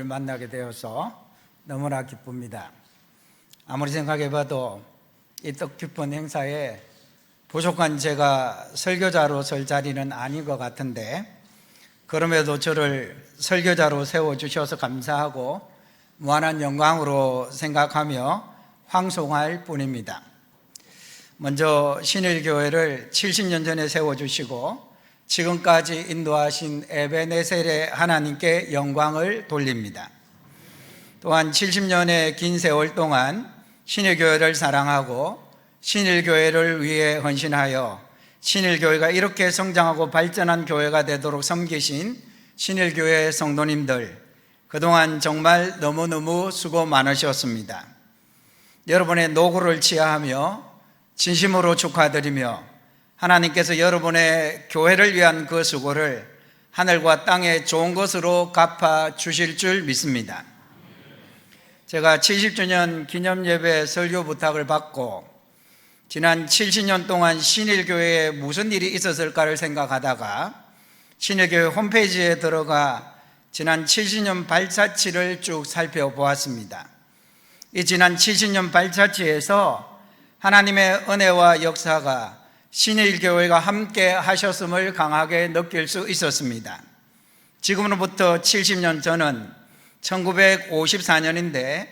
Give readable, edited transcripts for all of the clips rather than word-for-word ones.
만나게 되어서 너무나 기쁩니다. 아무리 생각해봐도 이 뜻깊은 행사에 부족한 제가 설교자로 설 자리는 아닌 것 같은데, 그럼에도 저를 설교자로 세워주셔서 감사하고 무한한 영광으로 생각하며 황송할 뿐입니다. 먼저 신일교회를 70년 전에 세워주시고 지금까지 인도하신 에베네셀의 하나님께 영광을 돌립니다. 또한 70년의 긴 세월 동안 신일교회를 사랑하고 신일교회를 위해 헌신하여 신일교회가 이렇게 성장하고 발전한 교회가 되도록 섬기신 신일교회 성도님들, 그동안 정말 너무너무 수고 많으셨습니다. 여러분의 노고를 치하하며 진심으로 축하드리며 하나님께서 여러분의 교회를 위한 그 수고를 하늘과 땅에 좋은 것으로 갚아 주실 줄 믿습니다. 제가 70주년 기념예배 설교 부탁을 받고 지난 70년 동안 신일교회에 무슨 일이 있었을까를 생각하다가 신일교회 홈페이지에 들어가 지난 70년 발자취를 쭉 살펴보았습니다. 이 지난 70년 발자취에서 하나님의 은혜와 역사가 신일교회가 함께 하셨음을 강하게 느낄 수 있었습니다. 지금으로부터 70년 전은 1954년인데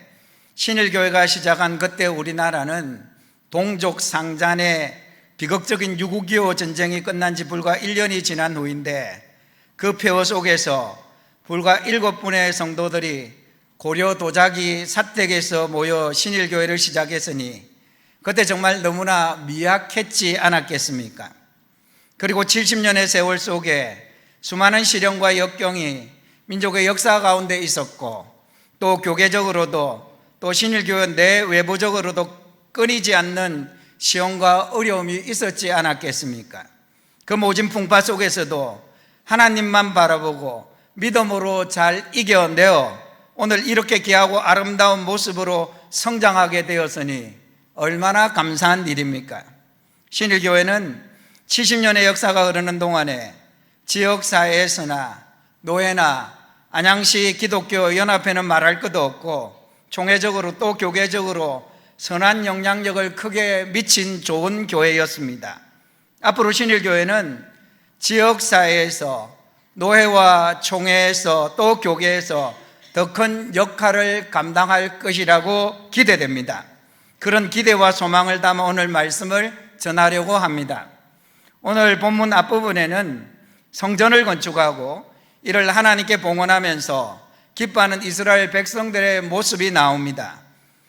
신일교회가 시작한 그때 우리나라는 동족 상잔의 비극적인 6.25 전쟁이 끝난 지 불과 1년이 지난 후인데, 그 폐허 속에서 불과 7분의 성도들이 고려 도자기 사택에서 모여 신일교회를 시작했으니 그때 정말 너무나 미약했지 않았겠습니까? 그리고 70년의 세월 속에 수많은 시련과 역경이 민족의 역사 가운데 있었고, 또 교계적으로도 또 신일교회 내외부적으로도 끊이지 않는 시험과 어려움이 있었지 않았겠습니까? 그 모진 풍파 속에서도 하나님만 바라보고 믿음으로 잘 이겨내어 오늘 이렇게 귀하고 아름다운 모습으로 성장하게 되었으니 얼마나 감사한 일입니까? 신일교회는 70년의 역사가 흐르는 동안에 지역사회에서나 노회나 안양시 기독교 연합회는 말할 것도 없고 총회적으로 또 교계적으로 선한 영향력을 크게 미친 좋은 교회였습니다. 앞으로 신일교회는 지역사회에서 노회와 총회에서 또 교계에서 더 큰 역할을 감당할 것이라고 기대됩니다. 그런 기대와 소망을 담아 오늘 말씀을 전하려고 합니다. 오늘 본문 앞부분에는 성전을 건축하고 이를 하나님께 봉헌하면서 기뻐하는 이스라엘 백성들의 모습이 나옵니다.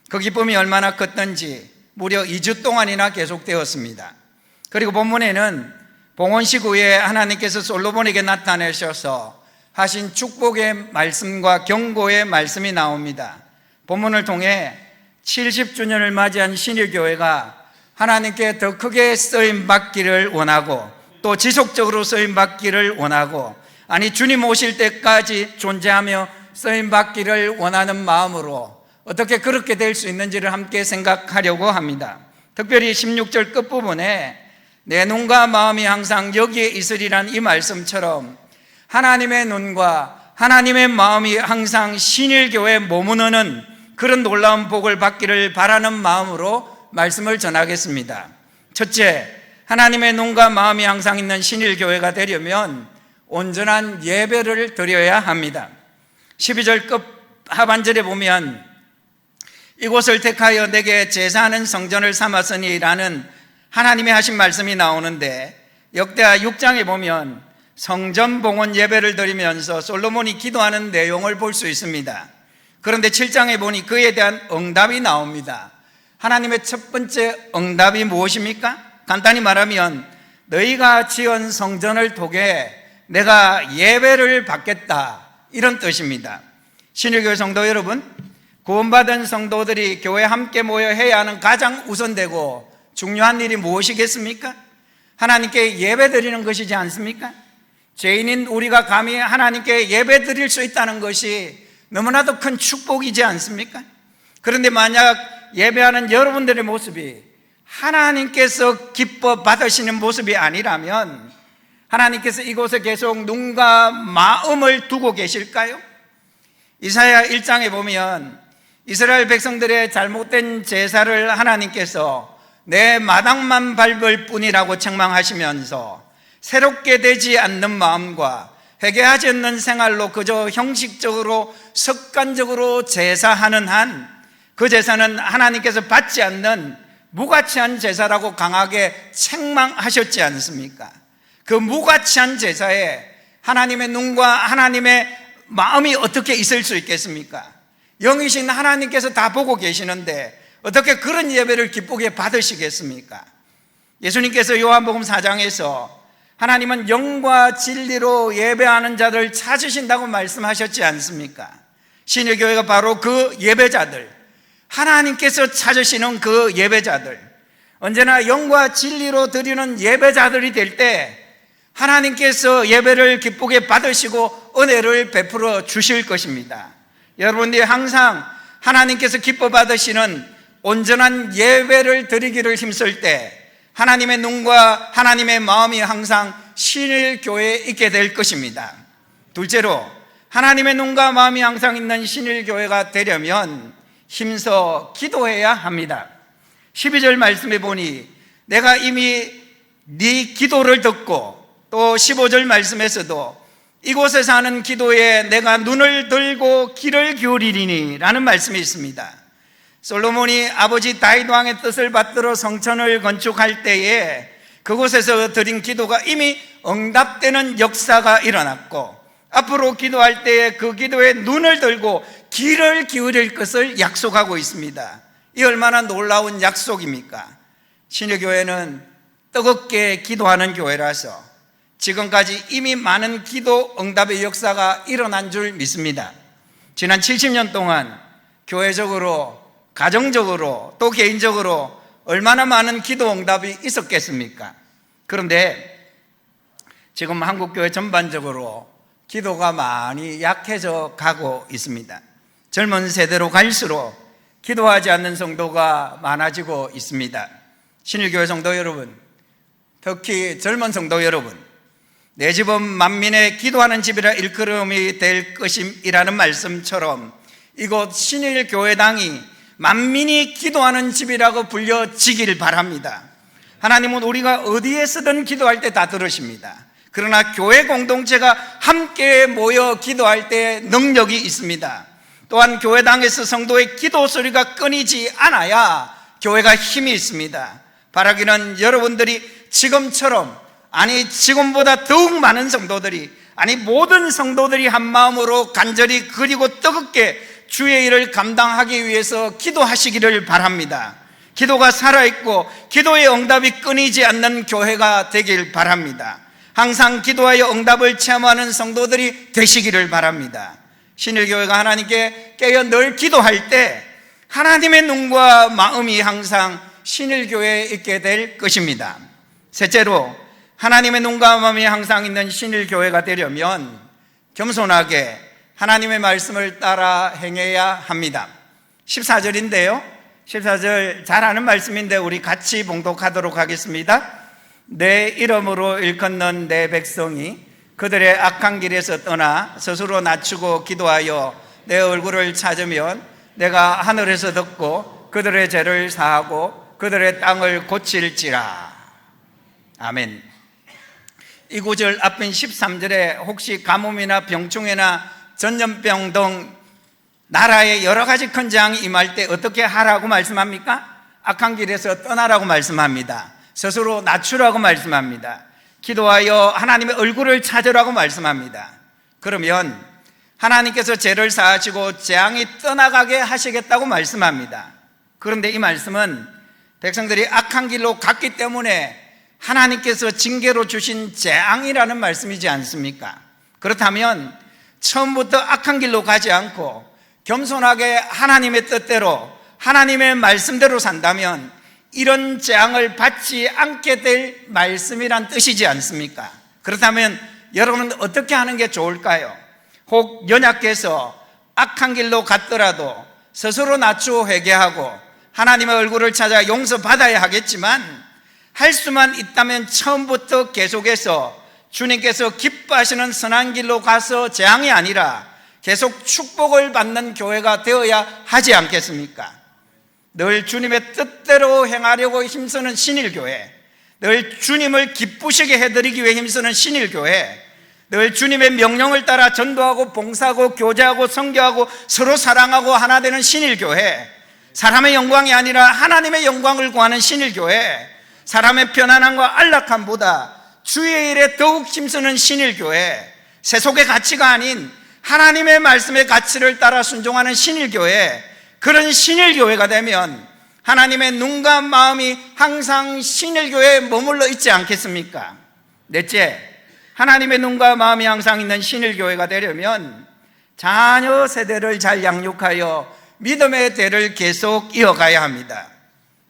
그 기쁨이 얼마나 컸던지 무려 2주 동안이나 계속되었습니다. 그리고 본문에는 봉헌식 후에 하나님께서 솔로몬에게 나타내셔서 하신 축복의 말씀과 경고의 말씀이 나옵니다. 본문을 통해 70주년을 맞이한 신일교회가 하나님께 더 크게 쓰임받기를 원하고 또 지속적으로 쓰임받기를 원하고, 아니 주님 오실 때까지 존재하며 쓰임받기를 원하는 마음으로 어떻게 그렇게 될 수 있는지를 함께 생각하려고 합니다. 특별히 16절 끝부분에 내 눈과 마음이 항상 여기에 있으리란 이 말씀처럼 하나님의 눈과 하나님의 마음이 항상 신일교회에 머무르는 그런 놀라운 복을 받기를 바라는 마음으로 말씀을 전하겠습니다. 첫째, 하나님의 눈과 마음이 항상 있는 신일교회가 되려면 온전한 예배를 드려야 합니다. 12절 끝 하반절에 보면 이곳을 택하여 내게 제사하는 성전을 삼았으니 라는 하나님의 하신 말씀이 나오는데, 역대하 6장에 보면 성전 봉헌 예배를 드리면서 솔로몬이 기도하는 내용을 볼 수 있습니다. 그런데 7장에 보니 그에 대한 응답이 나옵니다. 하나님의 첫 번째 응답이 무엇입니까? 간단히 말하면 너희가 지은 성전을 통해 내가 예배를 받겠다, 이런 뜻입니다. 신일교회 성도 여러분, 구원받은 성도들이 교회에 함께 모여 해야 하는 가장 우선되고 중요한 일이 무엇이겠습니까? 하나님께 예배 드리는 것이지 않습니까? 죄인인 우리가 감히 하나님께 예배 드릴 수 있다는 것이 너무나도 큰 축복이지 않습니까? 그런데 만약 예배하는 여러분들의 모습이 하나님께서 기뻐 받으시는 모습이 아니라면 하나님께서 이곳에 계속 눈과 마음을 두고 계실까요? 이사야 1장에 보면 이스라엘 백성들의 잘못된 제사를 하나님께서 내 마당만 밟을 뿐이라고 책망하시면서 새롭게 되지 않는 마음과 회개하지 않는 생활로 그저 형식적으로 습관적으로 제사하는 한 그 제사는 하나님께서 받지 않는 무가치한 제사라고 강하게 책망하셨지 않습니까? 그 무가치한 제사에 하나님의 눈과 하나님의 마음이 어떻게 있을 수 있겠습니까? 영이신 하나님께서 다 보고 계시는데 어떻게 그런 예배를 기쁘게 받으시겠습니까? 예수님께서 요한복음 4장에서 하나님은 영과 진리로 예배하는 자들 찾으신다고 말씀하셨지 않습니까? 신의 교회가 바로 그 예배자들, 하나님께서 찾으시는 그 예배자들, 언제나 영과 진리로 드리는 예배자들이 될 때 하나님께서 예배를 기쁘게 받으시고 은혜를 베풀어 주실 것입니다. 여러분들이 항상 하나님께서 기뻐 받으시는 온전한 예배를 드리기를 힘쓸 때 하나님의 눈과 하나님의 마음이 항상 신일 교회에 있게 될 것입니다. 둘째로, 하나님의 눈과 마음이 항상 있는 신일 교회가 되려면 힘써 기도해야 합니다. 12절 말씀에 보니 내가 이미 네 기도를 듣고, 또 15절 말씀에서도 이곳에서 하는 기도에 내가 눈을 들고 귀를 기울이리니 라는 말씀이 있습니다. 솔로몬이 아버지 다윗 왕의 뜻을 받들어 성전을 건축할 때에 그곳에서 드린 기도가 이미 응답되는 역사가 일어났고, 앞으로 기도할 때에 그 기도에 눈을 들고 귀를 기울일 것을 약속하고 있습니다. 이 얼마나 놀라운 약속입니까? 신의 교회는 뜨겁게 기도하는 교회라서 지금까지 이미 많은 기도 응답의 역사가 일어난 줄 믿습니다. 지난 70년 동안 교회적으로, 가정적으로, 또 개인적으로 얼마나 많은 기도 응답이 있었겠습니까? 그런데 지금 한국교회 전반적으로 기도가 많이 약해져 가고 있습니다. 젊은 세대로 갈수록 기도하지 않는 성도가 많아지고 있습니다. 신일교회 성도 여러분, 특히 젊은 성도 여러분, 내 집은 만민의 기도하는 집이라 일컬음이 될 것임이라는 말씀처럼 이곳 신일교회당이 만민이 기도하는 집이라고 불려지길 바랍니다. 하나님은 우리가 어디에서든 기도할 때 다 들으십니다. 그러나 교회 공동체가 함께 모여 기도할 때 능력이 있습니다. 또한 교회당에서 성도의 기도 소리가 끊이지 않아야 교회가 힘이 있습니다. 바라기는 여러분들이 지금처럼, 아니 지금보다 더욱 많은 성도들이, 아니 모든 성도들이 한 마음으로 간절히 그리고 뜨겁게 주의 일을 감당하기 위해서 기도하시기를 바랍니다. 기도가 살아있고 기도의 응답이 끊이지 않는 교회가 되길 바랍니다. 항상 기도하여 응답을 체험하는 성도들이 되시기를 바랍니다. 신일교회가 하나님께 깨어 늘 기도할 때 하나님의 눈과 마음이 항상 신일교회에 있게 될 것입니다. 셋째로, 하나님의 눈과 마음이 항상 있는 신일교회가 되려면 겸손하게 하나님의 말씀을 따라 행해야 합니다. 14절인데요 14절 잘 아는 말씀인데 우리 같이 봉독하도록 하겠습니다. 내 이름으로 일컫는 내 백성이 그들의 악한 길에서 떠나 스스로 낮추고 기도하여 내 얼굴을 찾으면 내가 하늘에서 듣고 그들의 죄를 사하고 그들의 땅을 고칠지라. 아멘. 이 구절 앞인 13절에 혹시 가뭄이나 병충해나 전염병 등 나라에 여러 가지 큰 재앙이 임할 때 어떻게 하라고 말씀합니까? 악한 길에서 떠나라고 말씀합니다. 스스로 낮추라고 말씀합니다. 기도하여 하나님의 얼굴을 찾으라고 말씀합니다. 그러면 하나님께서 죄를 사하시고 재앙이 떠나가게 하시겠다고 말씀합니다. 그런데 이 말씀은 백성들이 악한 길로 갔기 때문에 하나님께서 징계로 주신 재앙이라는 말씀이지 않습니까? 그렇다면 처음부터 악한 길로 가지 않고 겸손하게 하나님의 뜻대로 하나님의 말씀대로 산다면 이런 재앙을 받지 않게 될 말씀이란 뜻이지 않습니까? 그렇다면 여러분은 어떻게 하는 게 좋을까요? 혹 연약해서 악한 길로 갔더라도 스스로 낮추어 회개하고 하나님의 얼굴을 찾아 용서받아야 하겠지만 할 수만 있다면 처음부터 계속해서 주님께서 기뻐하시는 선한 길로 가서 재앙이 아니라 계속 축복을 받는 교회가 되어야 하지 않겠습니까? 늘 주님의 뜻대로 행하려고 힘쓰는 신일교회, 늘 주님을 기쁘시게 해드리기 위해 힘쓰는 신일교회, 늘 주님의 명령을 따라 전도하고 봉사하고 교제하고 선교하고 서로 사랑하고 하나 되는 신일교회, 사람의 영광이 아니라 하나님의 영광을 구하는 신일교회, 사람의 편안함과 안락함보다 주의 일에 더욱 힘쓰는 신일교회, 세속의 가치가 아닌 하나님의 말씀의 가치를 따라 순종하는 신일교회, 그런 신일교회가 되면 하나님의 눈과 마음이 항상 신일교회에 머물러 있지 않겠습니까? 넷째, 하나님의 눈과 마음이 항상 있는 신일교회가 되려면 자녀 세대를 잘 양육하여 믿음의 대를 계속 이어가야 합니다.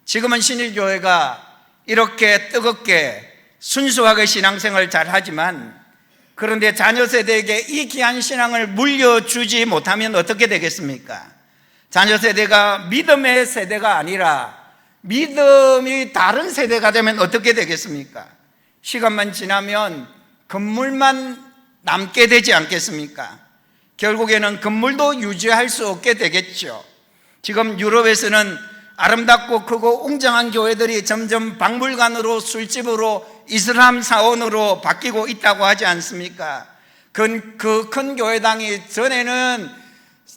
지금은 신일교회가 이렇게 뜨겁게 순수하게 신앙생활을 잘 하지만, 그런데 자녀 세대에게 이 귀한 신앙을 물려주지 못하면 어떻게 되겠습니까? 자녀 세대가 믿음의 세대가 아니라 믿음이 다른 세대가 되면 어떻게 되겠습니까? 시간만 지나면 건물만 남게 되지 않겠습니까? 결국에는 건물도 유지할 수 없게 되겠죠. 지금 유럽에서는 아름답고 크고 웅장한 교회들이 점점 박물관으로, 술집으로, 이슬람 사원으로 바뀌고 있다고 하지 않습니까? 그 큰 교회당이 전에는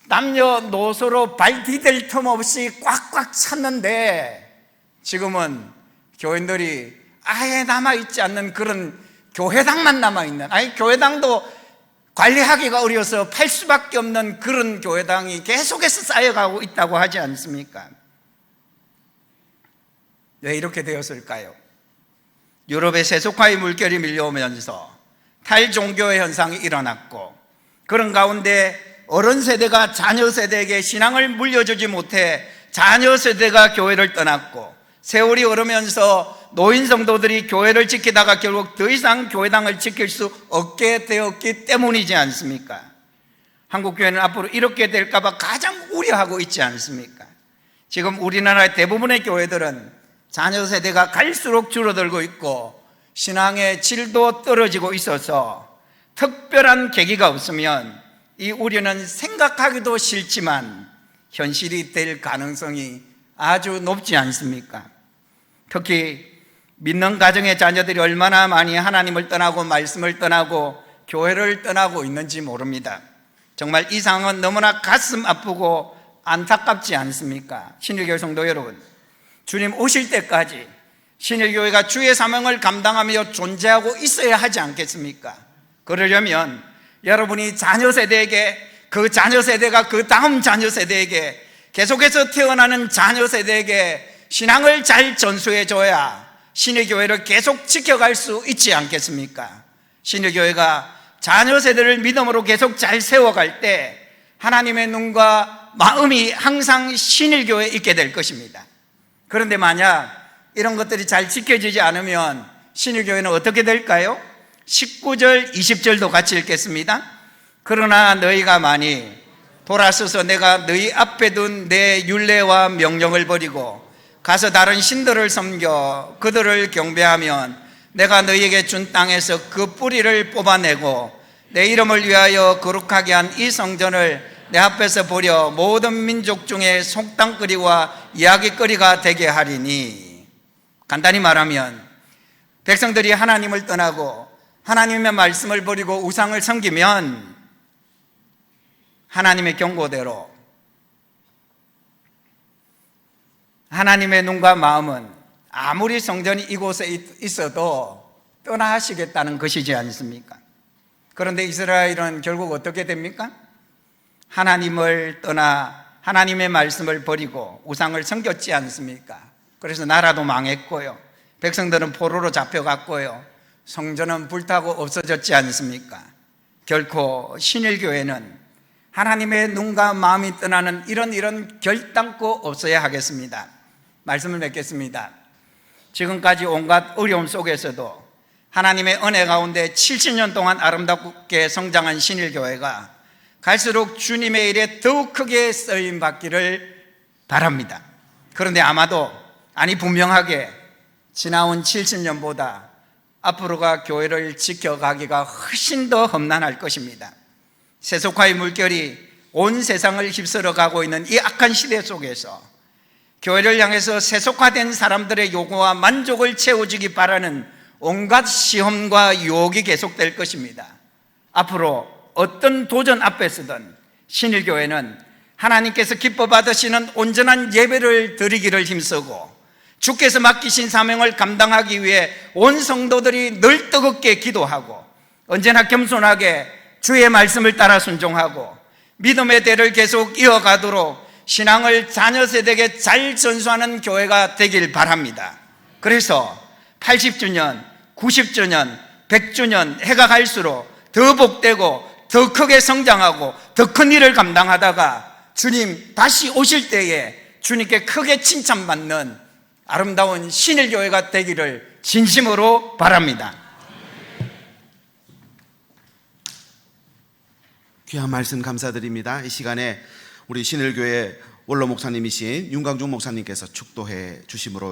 남녀노소로 발 디딜 틈 없이 꽉꽉 찼는데, 지금은 교인들이 아예 남아있지 않는 그런 교회당만 남아있는, 아니 교회당도 관리하기가 어려워서 팔 수밖에 없는 그런 교회당이 계속해서 쌓여가고 있다고 하지 않습니까? 왜 이렇게 되었을까요? 유럽의 세속화의 물결이 밀려오면서 탈종교의 현상이 일어났고, 그런 가운데 어른 세대가 자녀 세대에게 신앙을 물려주지 못해 자녀 세대가 교회를 떠났고, 세월이 흐르면서 노인 성도들이 교회를 지키다가 결국 더 이상 교회당을 지킬 수 없게 되었기 때문이지 않습니까? 한국교회는 앞으로 이렇게 될까봐 가장 우려하고 있지 않습니까? 지금 우리나라의 대부분의 교회들은 자녀 세대가 갈수록 줄어들고 있고 신앙의 질도 떨어지고 있어서 특별한 계기가 없으면 이 우려는 생각하기도 싫지만 현실이 될 가능성이 아주 높지 않습니까? 특히 믿는 가정의 자녀들이 얼마나 많이 하나님을 떠나고 말씀을 떠나고 교회를 떠나고 있는지 모릅니다. 정말 이 상황은 너무나 가슴 아프고 안타깝지 않습니까? 신일교회 성도 여러분, 주님 오실 때까지 신일교회가 주의 사명을 감당하며 존재하고 있어야 하지 않겠습니까? 그러려면 여러분이 자녀 세대에게, 그 자녀 세대가 그 다음 자녀 세대에게, 계속해서 태어나는 자녀 세대에게 신앙을 잘 전수해 줘야 신일교회를 계속 지켜갈 수 있지 않겠습니까? 신일교회가 자녀 세대를 믿음으로 계속 잘 세워갈 때 하나님의 눈과 마음이 항상 신일교회에 있게 될 것입니다. 그런데 만약 이런 것들이 잘 지켜지지 않으면 신일교회는 어떻게 될까요? 19절, 20절도 같이 읽겠습니다. 그러나 너희가 많이 돌아서서 내가 너희 앞에 둔 내 율례와 명령을 버리고 가서 다른 신들을 섬겨 그들을 경배하면 내가 너희에게 준 땅에서 그 뿌리를 뽑아내고 내 이름을 위하여 거룩하게 한 이 성전을 내 앞에서 버려 모든 민족 중에 속담거리와 이야기거리가 되게 하리니. 간단히 말하면 백성들이 하나님을 떠나고 하나님의 말씀을 버리고 우상을 섬기면 하나님의 경고대로 하나님의 눈과 마음은 아무리 성전이 이곳에 있어도 떠나시겠다는 것이지 않습니까? 그런데 이스라엘은 결국 어떻게 됩니까? 하나님을 떠나 하나님의 말씀을 버리고 우상을 섬겼지 않습니까? 그래서 나라도 망했고요, 백성들은 포로로 잡혀갔고요, 성전은 불타고 없어졌지 않습니까? 결코 신일교회는 하나님의 눈과 마음이 떠나는 이런 결단코 없어야 하겠습니다. 말씀을 맺겠습니다. 지금까지 온갖 어려움 속에서도 하나님의 은혜 가운데 70년 동안 아름답게 성장한 신일교회가 갈수록 주님의 일에 더욱 크게 쓰임 받기를 바랍니다. 그런데 아마도, 아니 분명하게 지나온 70년보다 앞으로가 교회를 지켜가기가 훨씬 더 험난할 것입니다. 세속화의 물결이 온 세상을 휩쓸어 가고 있는 이 악한 시대 속에서 교회를 향해서 세속화된 사람들의 요구와 만족을 채워주기 바라는 온갖 시험과 유혹이 계속될 것입니다. 앞으로 어떤 도전 앞에서든 신일교회는 하나님께서 기뻐 받으시는 온전한 예배를 드리기를 힘쓰고 주께서 맡기신 사명을 감당하기 위해 온 성도들이 늘 뜨겁게 기도하고 언제나 겸손하게 주의 말씀을 따라 순종하고 믿음의 대를 계속 이어가도록 신앙을 자녀 세대에게 잘 전수하는 교회가 되길 바랍니다. 그래서 80주년, 90주년, 100주년 해가 갈수록 더 복되고 더 크게 성장하고 더 큰 일을 감당하다가 주님 다시 오실 때에 주님께 크게 칭찬받는 아름다운 신일교회가 되기를 진심으로 바랍니다. 귀한 말씀 감사드립니다. 이 시간에 우리 신일교회 원로 목사님이신 윤강중 목사님께서 축도해 주심으로